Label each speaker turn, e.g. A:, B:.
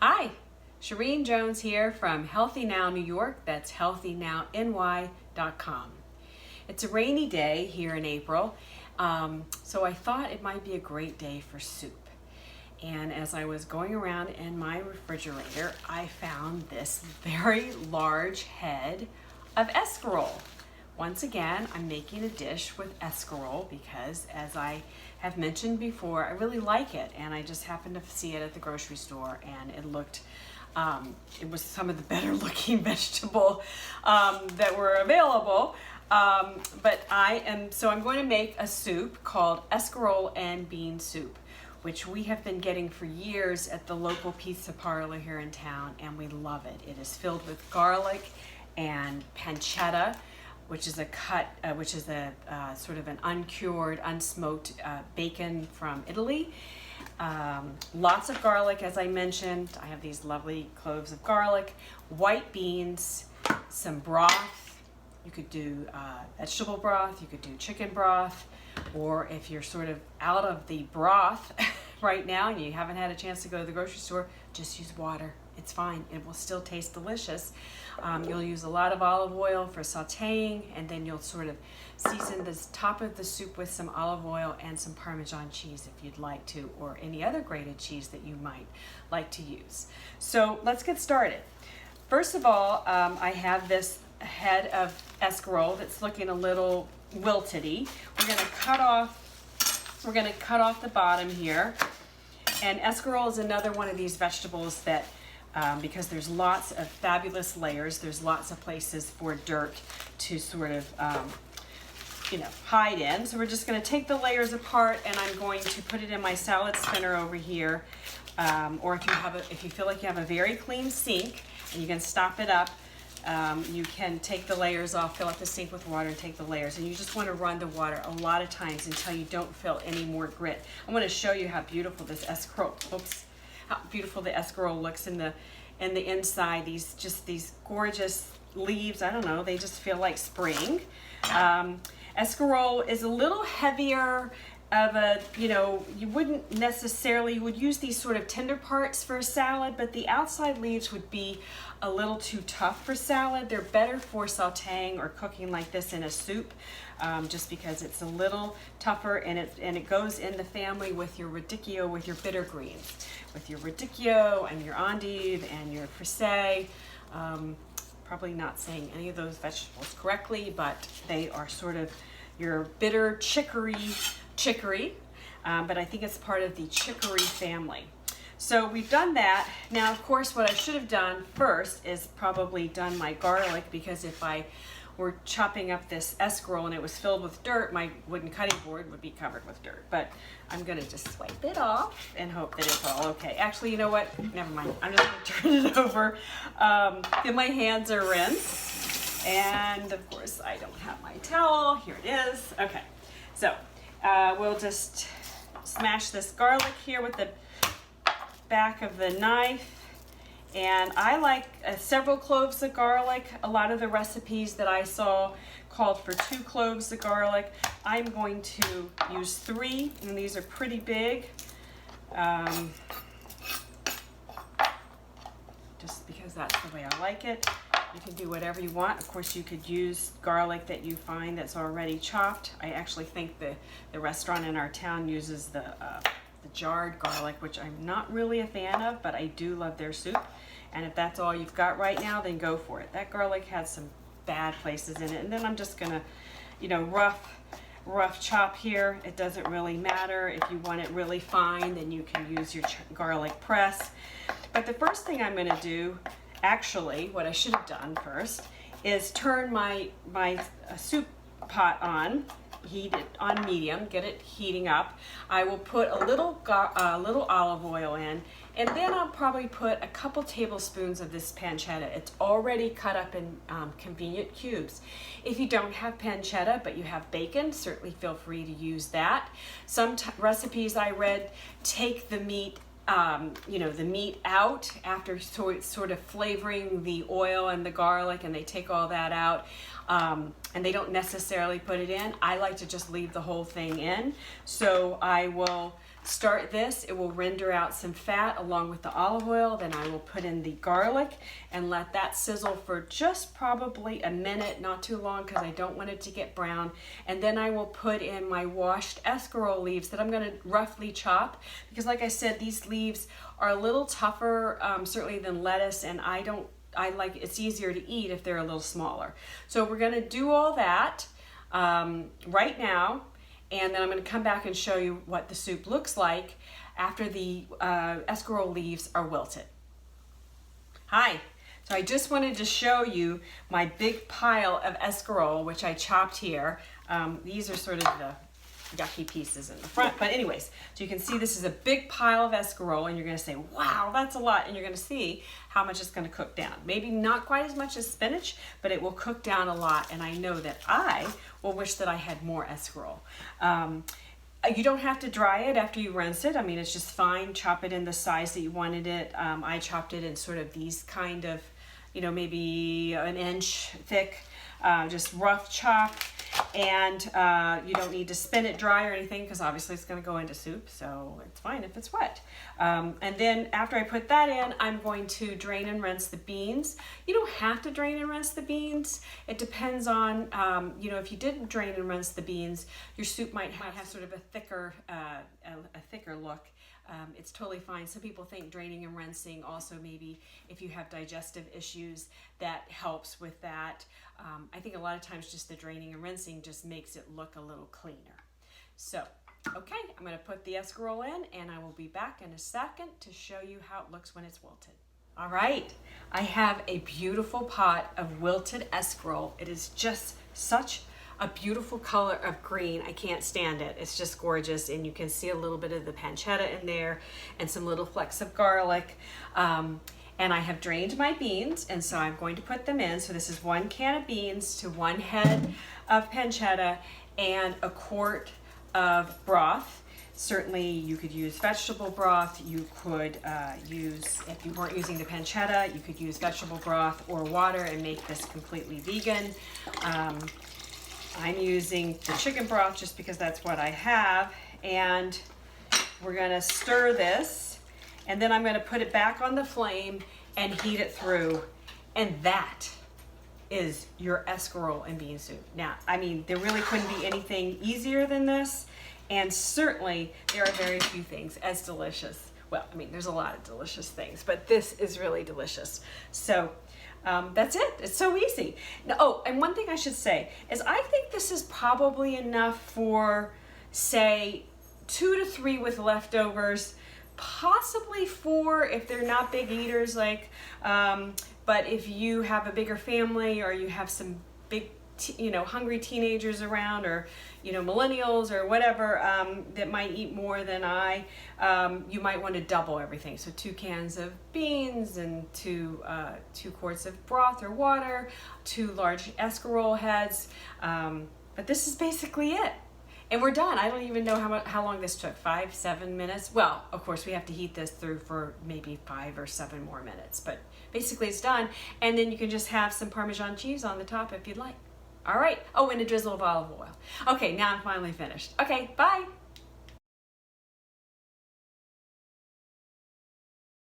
A: Hi, Shireen Jones here from Healthy Now New York. That's healthynowny.com. It's a rainy day here in April, so I thought it might be a great day for soup. And as I was going around in my refrigerator, I found this very large head of escarole. Once again, I'm making a dish with escarole because, as I have mentioned before, I really like it, and I just happened to see it at the grocery store, and it looked, it was some of the better looking vegetable that were available. So I'm going to make a soup called escarole and bean soup, which we have been getting for years at the local pizza parlor here in town, and we love it. It is filled with garlic and pancetta, which is a sort of an uncured, unsmoked bacon from Italy. Lots of garlic, as I mentioned. I have these lovely cloves of garlic, white beans, some broth. You could do vegetable broth, you could do chicken broth, or if you're sort of out of the broth right now and you haven't had a chance to go to the grocery store, just use water. It's fine. It will still taste delicious. You'll use a lot of olive oil for sauteing, and then you'll sort of season the top of the soup with some olive oil and some Parmesan cheese if you'd like to, or any other grated cheese that you might like to use. So let's get started. First of all, I have this head of escarole that's looking a little wilted-y. We're going to cut off the bottom here. And escarole is another one of these vegetables that because there's lots of fabulous layers, there's lots of places for dirt to sort of hide in. So we're just going to take the layers apart, and I'm going to put it in my salad spinner over here. Or if you feel like you have a very clean sink and you can stop it up, you can take the layers off, fill up the sink with water, and take the layers. And you just want to run the water a lot of times until you don't feel any more grit. I want to show you how beautiful this escarole looks in the inside. These gorgeous leaves. I don't know, they just feel like spring. Escarole is a little heavier of a, you would use these sort of tender parts for a salad, but the outside leaves would be a little too tough for salad. They're better for sauteing or cooking like this in a soup, just because it's a little tougher, and it goes in the family with your radicchio, with your bitter greens, with your radicchio and your endive and your frisee. Probably not saying any of those vegetables correctly, but they are sort of your bitter chicory, but I think it's part of the chicory family. So we've done that. Now, of course, what I should have done first is probably done my garlic, because if I were chopping up this escarole and it was filled with dirt, my wooden cutting board would be covered with dirt. But I'm going to just swipe it off and hope that it's all okay. Actually, you know what? Never mind. I'm just going to turn it over. My hands are rinsed. And, of course, I don't have my towel. Here it is. Okay. So we'll just smash this garlic here with the back of the knife. And I like several cloves of garlic. A lot of the recipes that I saw called for 2 cloves of garlic. I'm going to use 3, and these are pretty big. Just because that's the way I like it. You can do whatever you want. Of course, you could use garlic that you find that's already chopped. I actually think the restaurant in our town uses the jarred garlic, which I'm not really a fan of, but I do love their soup. And if that's all you've got right now, then go for it. That garlic has some bad places in it. And then I'm just gonna, rough chop here. It doesn't really matter. If you want it really fine, then you can use your garlic press. But the first thing I'm gonna do, actually, what I should have done first, is turn my soup pot on, heat it on medium, get it heating up. I will put a little olive oil in, and then I'll probably put a couple tablespoons of this pancetta. It's already cut up in convenient cubes. If you don't have pancetta but you have bacon, certainly feel free to use that. Some recipes I read take the meat the meat out after sort of flavoring the oil and the garlic, and they take all that out, and they don't necessarily put it in. I like to just leave the whole thing in. So I will start this, it will render out some fat along with the olive oil. Then I will put in the garlic and let that sizzle for just probably a minute, not too long because I don't want it to get brown. And then I will put in my washed escarole leaves that I'm going to roughly chop, because like I said, these leaves are a little tougher certainly than lettuce, and I like, it's easier to eat if they're a little smaller. So we're going to do all that right now, and then I'm going to come back and show you what the soup looks like after the escarole leaves are wilted. Hi, so I just wanted to show you my big pile of escarole, which I chopped here. These are sort of the yucky pieces in the front, but anyways, so you can see this is a big pile of escarole, and you're going to say, wow, that's a lot, and you're going to see how much it's going to cook down. Maybe not quite as much as spinach, but it will cook down a lot, and I know that I will wish that I had more escarole. You don't have to dry it after you rinse it. I mean, it's just fine. Chop it in the size that you wanted it. I chopped it in sort of these kind of, maybe an inch thick, just rough chop. And you don't need to spin it dry or anything, because obviously it's going to go into soup, so it's fine if it's wet. And then after I put that in, I'm going to drain and rinse the beans. You don't have to drain and rinse the beans. It depends on, if you didn't drain and rinse the beans, your soup might have sort of a thicker look. It's totally fine. Some people think draining and rinsing also, maybe if you have digestive issues, that helps with that. I think a lot of times just the draining and rinsing just makes it look a little cleaner. So, okay, I'm going to put the escarole in, and I will be back in a second to show you how it looks when it's wilted. All right, I have a beautiful pot of wilted escarole. It is just such a beautiful color of green. I can't stand it. It's just gorgeous, and you can see a little bit of the pancetta in there and some little flecks of garlic. And I have drained my beans, and so I'm going to put them in. So this is 1 can of beans to 1 head of pancetta and a quart of broth. Certainly you could use vegetable broth. You could use, if you weren't using the pancetta, you could use vegetable broth or water and make this completely vegan. I'm using the chicken broth just because that's what I have, and we're gonna stir this, and then I'm gonna put it back on the flame and heat it through, and that is your escarole and bean soup. Now, I mean, there really couldn't be anything easier than this, and certainly there are very few things as delicious. Well, I mean, there's a lot of delicious things, but this is really delicious. So that's it. It's so easy. Now, oh, and one thing I should say is I think this is probably enough for, say, 2 to 3 with leftovers, possibly 4 if they're not big eaters, like, but if you have a bigger family, or you have some big, hungry teenagers around, or, millennials or whatever, that might eat more than you might want to double everything. So 2 cans of beans and 2 quarts of broth or water, 2 large escarole heads. But this is basically it. And we're done. I don't even know how long this took, 5-7 minutes. Well, of course, we have to heat this through for maybe 5 or 7 more minutes, but basically it's done. And then you can just have some Parmesan cheese on the top if you'd like. All right. Oh, and a drizzle of olive oil. Okay, now I'm finally finished. Okay, bye.